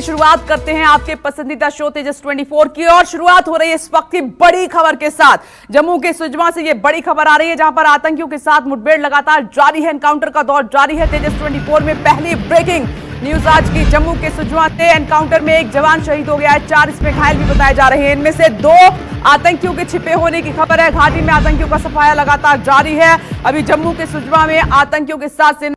शुरुआत करते हैं आपके पसंदीदा शो तेजस 24 की। और शुरुआत हो रही है इस वक्त की बड़ी खबर के साथ। जम्मू के सुजमा से ये बड़ी खबर आ रही है, जहां पर आतंकियों के साथ मुठभेड़ लगातार जारी है, एनकाउंटर का दौर जारी है। तेजस 24 में पहली ब्रेकिंग न्यूज आज की। जम्मू के सुजमा से एनकाउंटर में एक जवान शहीद हो गया है, 4 इसमें घायल भी बताए जा रहे हैं। इनमें से 2 आतंकियों के छिपे होने की खबर है। घाटी में आतंकियों का सफाया लगातार जारी है। अभी जम्मू के सुजमा में आतंकियों के साथ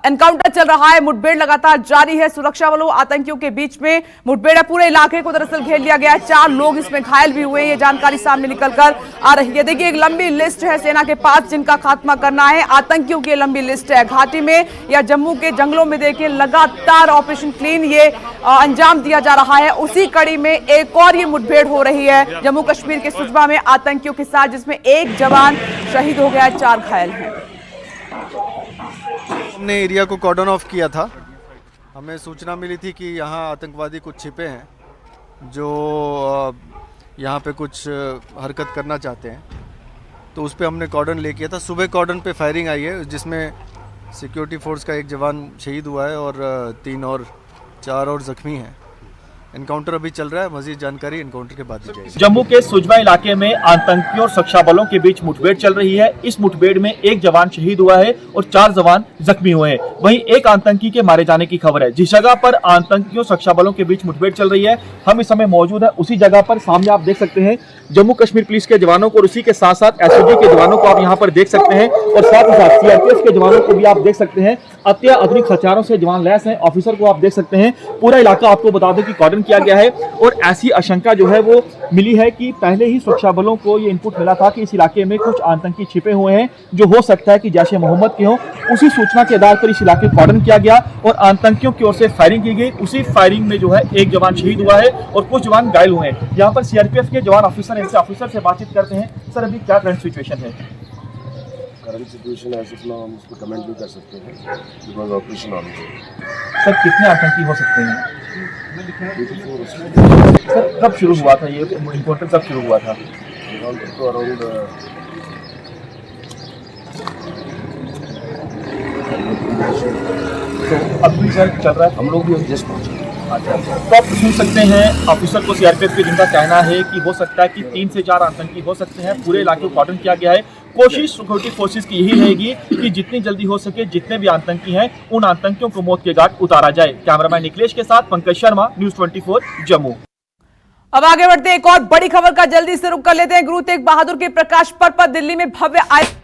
एनकाउंटर चल रहा है, मुठभेड़ लगातार जारी है। सुरक्षा बलों आतंकियों के बीच में मुठभेड़ है, पूरे इलाके को दरअसल घेर लिया गया है। 4 लोग इसमें घायल भी हुए, ये जानकारी सामने निकलकर आ रही है। देखिए, एक लंबी लिस्ट है सेना के पास जिनका खात्मा करना है। आतंकियों की लंबी लिस्ट है। घाटी में या जम्मू के जंगलों में देखिए लगातार ऑपरेशन क्लीन ये अंजाम दिया जा रहा है। उसी कड़ी में एक और ये मुठभेड़ हो रही है जम्मू कश्मीर के सुजमा में आतंकियों के साथ, जिसमें एक जवान शहीद हो गया है, 4 घायल हैं। हमने एरिया को कॉर्डन ऑफ किया था। हमें सूचना मिली थी कि यहाँ आतंकवादी कुछ छिपे हैं जो यहाँ पे कुछ हरकत करना चाहते हैं, तो उस पर हमने कॉर्डन ले किया था। सुबह कॉर्डन पे फायरिंग आई है, जिसमें सिक्योरिटी फोर्स का एक जवान शहीद हुआ है और 4 और जख्मी हैं। एनकाउंटर अभी चल रहा है, मजीद जानकारी एनकाउंटर के बाद दी जाएगी। जम्मू के सुजमा इलाके में आतंकियों और सुरक्षा बलों के बीच मुठभेड़ चल रही है। इस मुठभेड़ में एक जवान शहीद हुआ है और 4 जवान जख्मी हुए हैं। वहीं एक आतंकी के मारे जाने की खबर है। जिस जगह पर आतंकियों सुरक्षा बलों के बीच मुठभेड़ चल रही है, हम इस समय मौजूद है उसी जगह पर। सामने आप देख सकते हैं जम्मू कश्मीर पुलिस के जवानों को और उसी के साथ साथ एसओजी के जवानों को आप यहाँ पर देख सकते हैं, और साथ ही साथ सीआरपीएफ के जवानों को भी आप देख सकते हैं। अत्याधुनिक हथियारों से जवान लैस हैं। ऑफिसर को आप देख सकते हैं। पूरा इलाका आपको बता दें कि कॉर्डन किया गया है, और ऐसी आशंका जो है वो मिली है कि पहले ही सुरक्षा बलों को ये इनपुट मिला था कि इस इलाके में कुछ आतंकी छिपे हुए हैं जो हो सकता है कि जैश ए मोहम्मद के हों। उसी सूचना के आधार पर इस इलाके को कॉर्डन किया गया और आतंकियों की ओर से फायरिंग की गई। उसी फायरिंग में जो है एक जवान शहीद हुआ है और कुछ जवान घायल हुए हैं। यहाँ पर सीआरपीएफ के जवान ऑफिसर, इनसे ऑफिसर से बातचीत करते हैं। सर, अभी क्या करंट सिचुएशन है? करंट सिचुएशन ऐसे तो हम उसको कमेंट भी कर सकते हैं, बिकॉज ऑपरेशन ऑन है। सर, कितने आतंकी हो सकते हैं? सर, कब शुरू हुआ था ये इनकाउंटर? कब शुरू हुआ था? तो अराउंड तो अभी सर चल रहा है, हम लोग भी जस्ट पहुँचे। अच्छा, तो आप सुन सकते हैं ऑफिसर को सीआरपीएफ के, जिनका कहना है कि हो सकता है कि 3 से 4 आतंकी हो सकते हैं। पूरे इलाके को कॉर्डन किया गया है। कोशिश सिक्योरिटी फोर्सेस की यही रहेगी कि जितनी जल्दी हो सके जितने भी आतंकी हैं उन आतंकियों को मौत के घाट उतारा जाए। कैमरामैन निखिलेश के साथ पंकज शर्मा, न्यूज़ 24 जम्मू। अब आगे बढ़ते हैं, एक और बड़ी खबर का जल्दी से रुख कर लेते हैं। गुरु तेग बहादुर के प्रकाश पर्व पर दिल्ली में भव्य आयोजन।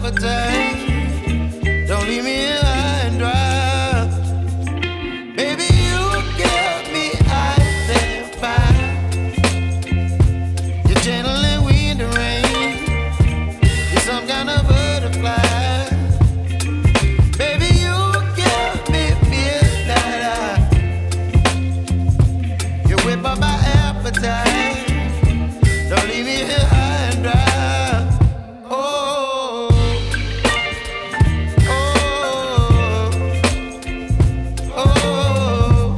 appetite. Don't leave me here high and dry. Baby, you give me ice and fire. You're channeling wind and rain. You're some kind of butterfly. Baby, you give me midnight. You whip up my appetite. Don't leave me here high and dry. Oh, oh, oh, oh,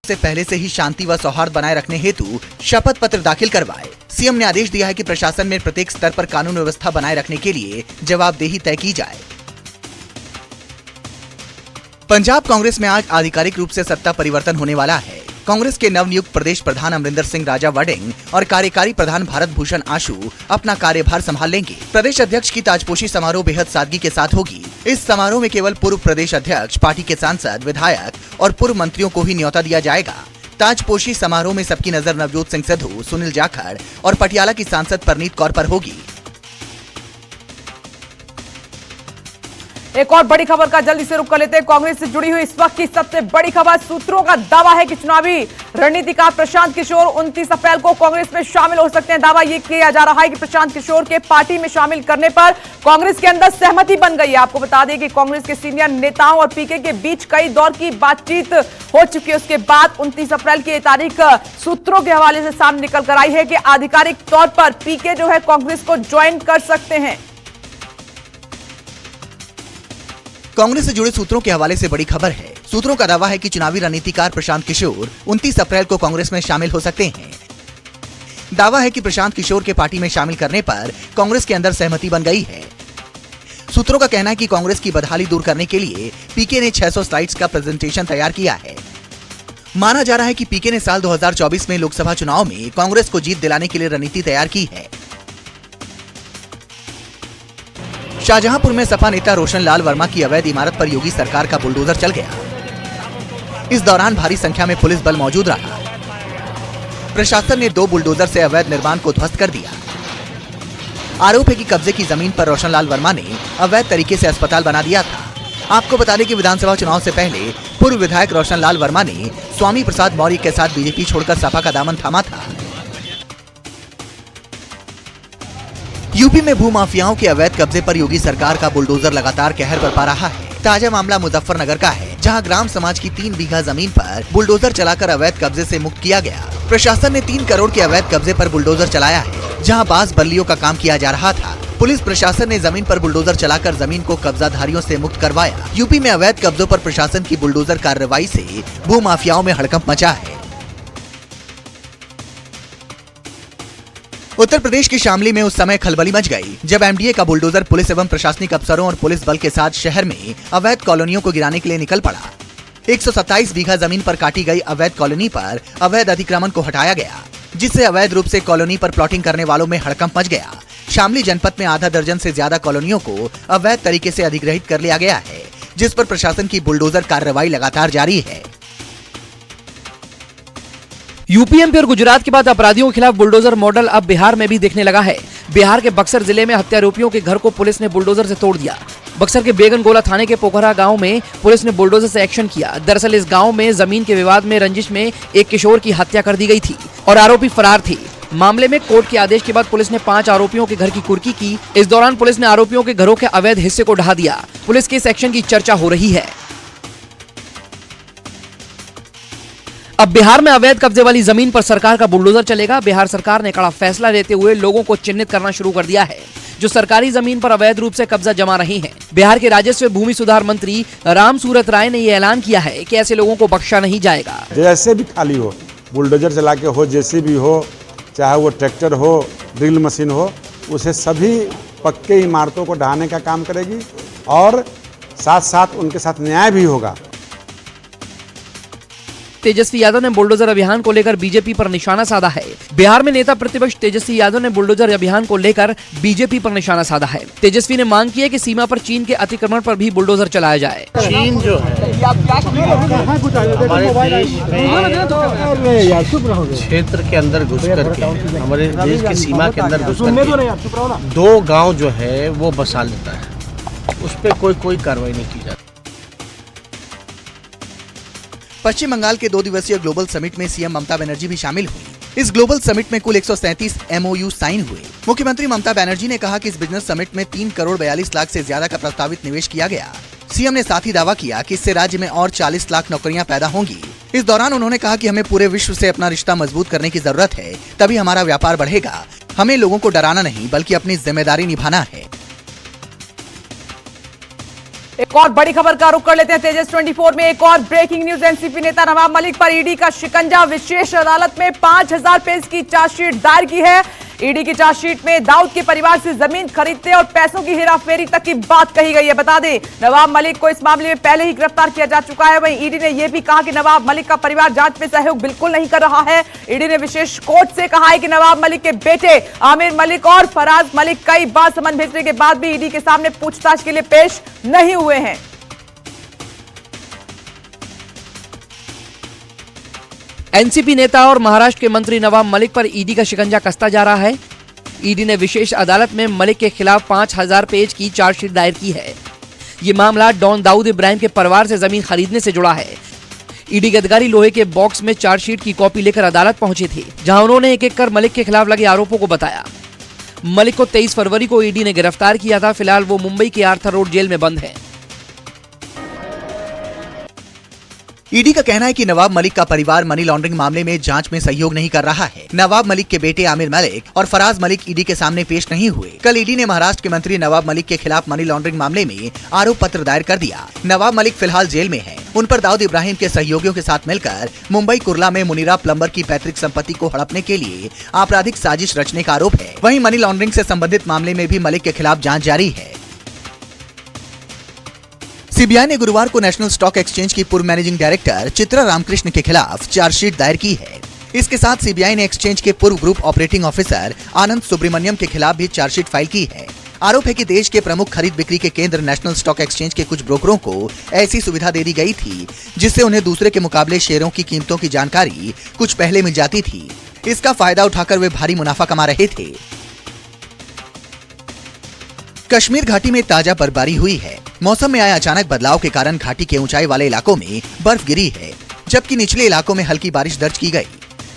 से पहले से ही शांति व सौहार्द बनाए रखने हेतु शपथ पत्र दाखिल करवाए। सीएम ने आदेश दिया है कि प्रशासन में प्रत्येक स्तर पर कानून व्यवस्था बनाए रखने के लिए जवाबदेही तय की जाए। पंजाब कांग्रेस में आज आधिकारिक रूप से सत्ता परिवर्तन होने वाला है। कांग्रेस के नवनियुक्त प्रदेश प्रधान अमरिंदर सिंह राजा वडिंग और कार्यकारी प्रधान भारत भूषण आशु अपना कार्यभार संभाल लेंगे। प्रदेश अध्यक्ष की ताजपोशी समारोह बेहद सादगी के साथ होगी। इस समारोह में केवल पूर्व प्रदेश अध्यक्ष, पार्टी के सांसद, विधायक और पूर्व मंत्रियों को ही न्योता दिया जाएगा। ताजपोशी समारोह में सबकी नजर नवजोत सिंह सिद्धू, सुनील जाखड़ और पटियाला की सांसद परनीत कौर पर होगी। एक और बड़ी खबर का जल्दी से रुख कर लेते हैं। कांग्रेस से जुड़ी हुई इस वक्त की सबसे बड़ी खबर, सूत्रों का दावा है कि चुनावी रणनीतिकार प्रशांत किशोर 29 अप्रैल को कांग्रेस में शामिल हो सकते हैं। दावा यह किया जा रहा है कि प्रशांत किशोर के पार्टी में शामिल करने पर कांग्रेस के अंदर सहमति बन गई है। आपको बता दें कि कांग्रेस के सीनियर नेताओं और पीके के बीच कई दौर की बातचीत हो चुकी है। उसके बाद 29 अप्रैल की तारीख सूत्रों के हवाले से सामने निकल कर आई है कि आधिकारिक तौर पर पीके जो है कांग्रेस को ज्वाइन कर सकते हैं। कांग्रेस से जुड़े सूत्रों के हवाले से बड़ी खबर है। सूत्रों का दावा है कि चुनावी रणनीतिकार प्रशांत किशोर 29 अप्रैल को कांग्रेस में शामिल हो सकते हैं। दावा है कि प्रशांत किशोर के पार्टी में शामिल करने पर कांग्रेस के अंदर सहमति बन गई है। सूत्रों का कहना है कि कांग्रेस की बदहाली दूर करने के लिए पीके ने 600 स्लाइड्स का प्रेजेंटेशन तैयार किया है। माना जा रहा है कि पीके ने साल 2024 में लोकसभा चुनाव में कांग्रेस को जीत दिलाने के लिए रणनीति तैयार की है। शाहजहांपुर में सपा नेता रोशन लाल वर्मा की अवैध इमारत पर योगी सरकार का बुलडोजर चल गया। इस दौरान भारी संख्या में पुलिस बल मौजूद रहा। प्रशासन ने 2 बुलडोजर से अवैध निर्माण को ध्वस्त कर दिया। आरोप है कि कब्जे की जमीन पर रोशन लाल वर्मा ने अवैध तरीके से अस्पताल बना दिया था। आपको बता दें कि विधानसभा चुनाव से पहले पूर्व विधायक रोशन लाल वर्मा ने स्वामी प्रसाद मौर्य के साथ बीजेपी छोड़कर सपा का दामन थामा था। यूपी में भूमाफियाओं के अवैध कब्जे पर योगी सरकार का बुलडोजर लगातार कहर बरपा रहा है। ताजा मामला मुजफ्फरनगर का है, जहां ग्राम समाज की 3 बीघा जमीन पर बुलडोजर चलाकर अवैध कब्जे से मुक्त किया गया। प्रशासन ने 3 करोड़ के अवैध कब्जे पर बुलडोजर चलाया है, जहां बांस बल्लियों का काम किया जा रहा था। पुलिस प्रशासन ने जमीन पर बुलडोजर चलाकर जमीन को कब्जाधारियों से मुक्त करवाया। यूपी में अवैध कब्जों पर प्रशासन की बुलडोजर कार्रवाई से भूमाफियाओं में हड़कंप मचा है। उत्तर प्रदेश के शामली में उस समय खलबली मच गई जब एमडीए का बुलडोजर पुलिस एवं प्रशासनिक अफसरों और पुलिस बल के साथ शहर में अवैध कॉलोनियों को गिराने के लिए निकल पड़ा। 127 बीघा जमीन पर काटी गई अवैध कॉलोनी पर अवैध अतिक्रमण को हटाया गया, जिससे अवैध रूप से कॉलोनी पर प्लॉटिंग करने वालों में हड़कंप मच गया। शामली जनपद में आधा दर्जन से ज्यादा कॉलोनियों को अवैध तरीके से अधिग्रहित कर लिया गया है, जिस पर प्रशासन की बुलडोजर कार्रवाई लगातार जारी है। यूपीएमपी और गुजरात के बाद अपराधियों के खिलाफ बुलडोजर मॉडल अब बिहार में भी देखने लगा है। बिहार के बक्सर जिले में हत्यारोपियों के घर को पुलिस ने बुलडोजर से तोड़ दिया। बक्सर के बेगनगोला थाने के पोखरा गांव में पुलिस ने बुलडोजर से एक्शन किया। दरअसल इस गांव में जमीन के विवाद में रंजिश में एक किशोर की हत्या कर दी गई थी और आरोपी फरार थी। मामले में कोर्ट के आदेश के बाद पुलिस ने 5 आरोपियों के घर की कुर्की की। इस दौरान पुलिस ने आरोपियों के घरों के अवैध हिस्से को ढहा दिया। पुलिस के इस एक्शन की चर्चा हो रही है। अब बिहार में अवैध कब्जे वाली जमीन पर सरकार का बुलडोजर चलेगा। बिहार सरकार ने कड़ा फैसला लेते हुए लोगों को चिन्हित करना शुरू कर दिया है जो सरकारी जमीन पर अवैध रूप से कब्जा जमा रहे हैं। बिहार के राजस्व एवं भूमि सुधार मंत्री राम सूरत राय ने यह ऐलान किया है कि ऐसे लोगों को बख्शा नहीं जाएगा। जैसे भी खाली हो, बुलडोजर चला के हो, जेसीबी हो, चाहे वो ट्रैक्टर हो, ड्रिल मशीन हो, उसे सभी पक्के इमारतों को ढहाने का काम करेगी और साथ साथ उनके साथ न्याय भी होगा। तेजस्वी यादव ने बुलडोजर अभियान को लेकर बीजेपी पर निशाना साधा है। बिहार में नेता प्रतिपक्ष तेजस्वी यादव ने बुलडोजर अभियान को लेकर बीजेपी पर निशाना साधा है। तेजस्वी ने मांग की है कि सीमा पर चीन के अतिक्रमण पर भी बुलडोजर चलाया जाए। चीन जो है हमारे देश में क्षेत्र के अंदर घुस करके, हमारे देश की सीमा के अंदर घुस करके 2 गांव जो है वो बसा लेता है, उस पर कोई कार्रवाई नहीं की जाती। पश्चिम बंगाल के 2 दिवसीय ग्लोबल समिट में सीएम ममता बनर्जी भी शामिल हुई। इस ग्लोबल समिट में कुल 137 MOU साइन हुए। मुख्यमंत्री ममता बनर्जी ने कहा कि इस बिजनेस समिट में 3 करोड़ 42 लाख से ज्यादा का प्रस्तावित निवेश किया गया। सीएम ने साथ ही दावा किया कि इससे राज्य में और 40 लाख नौकरियां पैदा होंगी। इस दौरान उन्होंने कहा कि हमें पूरे विश्व से अपना रिश्ता मजबूत करने की जरूरत है, तभी हमारा व्यापार बढ़ेगा। हमें लोगों को डराना नहीं बल्कि अपनी जिम्मेदारी निभाना है। एक और बड़ी खबर का रुख कर लेते हैं। तेजस 24 में एक और ब्रेकिंग न्यूज। एनसीपी नेता नवाब मलिक पर ईडी का शिकंजा। विशेष अदालत में 5000 पेज की चार्जशीट दायर की है। ईडी की चार्जशीट में दाऊद के परिवार से जमीन खरीदने और पैसों की हेराफेरी तक की बात कही गई है। बता दें, नवाब मलिक को इस मामले में पहले ही गिरफ्तार किया जा चुका है। वहीं ईडी ने यह भी कहा कि नवाब मलिक का परिवार जांच में सहयोग बिल्कुल नहीं कर रहा है। ईडी ने विशेष कोर्ट से कहा है कि नवाब मलिक के बेटे आमिर मलिक और फराज मलिक कई बार समन भेजने के बाद भी ईडी के सामने पूछताछ के लिए पेश नहीं हुए हैं। एनसीपी नेता और महाराष्ट्र के मंत्री नवाब मलिक पर ईडी का शिकंजा कसता जा रहा है। ईडी ने विशेष अदालत में मलिक के खिलाफ 5000 पेज की चार्जशीट दायर की है। ये मामला डॉन दाऊद इब्राहिम के परिवार से जमीन खरीदने से जुड़ा है। ईडी के अधिकारी लोहे के बॉक्स में चार्जशीट की कॉपी लेकर अदालत पहुंचे थे, जहां उन्होंने एक एक कर मलिक के खिलाफ लगे आरोपों को बताया। मलिक को 23 फरवरी को ईडी ने गिरफ्तार किया था। फिलहाल वो मुंबई के आर्थर रोड जेल में बंद है। ईडी का कहना है कि नवाब मलिक का परिवार मनी लॉन्ड्रिंग मामले में जांच में सहयोग नहीं कर रहा है। नवाब मलिक के बेटे आमिर मलिक और फराज मलिक ईडी के सामने पेश नहीं हुए। कल ईडी ने महाराष्ट्र के मंत्री नवाब मलिक के खिलाफ मनी लॉन्ड्रिंग मामले में आरोप पत्र दायर कर दिया। नवाब मलिक फिलहाल जेल में है। उन पर दाऊद इब्राहिम के सहयोगियों के साथ मिलकर मुंबई कुर्ला में मुनीरा प्लम्बर की पैतृक संपत्ति को हड़पने के लिए आपराधिक साजिश रचने का आरोप है। वहीं मनी लॉन्ड्रिंग से संबंधित मामले में भी मलिक के खिलाफ जाँच जारी है। सीबीआई ने गुरुवार को नेशनल स्टॉक एक्सचेंज की पूर्व मैनेजिंग डायरेक्टर चित्रा रामकृष्ण के खिलाफ चार्जशीट दायर की है। इसके साथ सीबीआई ने एक्सचेंज के पूर्व ग्रुप ऑपरेटिंग ऑफिसर आनंद सुब्रमण्यम के खिलाफ भी चार्जशीट फाइल की है। आरोप है कि देश के प्रमुख खरीद बिक्री के केंद्र नेशनल स्टॉक एक्सचेंज के कुछ ब्रोकरों को ऐसी सुविधा दे दी गई थी जिससे उन्हें दूसरे के मुकाबले शेयरों की कीमतों की जानकारी कुछ पहले मिल जाती थी। इसका फायदा उठाकर वे भारी मुनाफा कमा रहे थे। कश्मीर घाटी में ताजा बर्फबारी हुई है। मौसम में आए अचानक बदलाव के कारण घाटी के ऊंचाई वाले इलाकों में बर्फ गिरी है, जबकि निचले इलाकों में हल्की बारिश दर्ज की गई।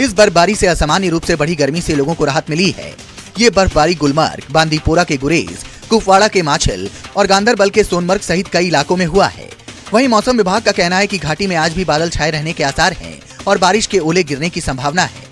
इस बर्फबारी से असामान्य रूप से बढ़ी गर्मी से लोगों को राहत मिली है। ये बर्फबारी गुलमर्ग, बांदीपोरा के गुरेज, कुपवाड़ा के माछिल और गांदरबल के सोनमर्ग सहित कई इलाकों में हुआ है। वहीं मौसम विभाग का कहना है कि घाटी में आज भी बादल छाए रहने के आसार हैं और बारिश के ओले गिरने की संभावना है।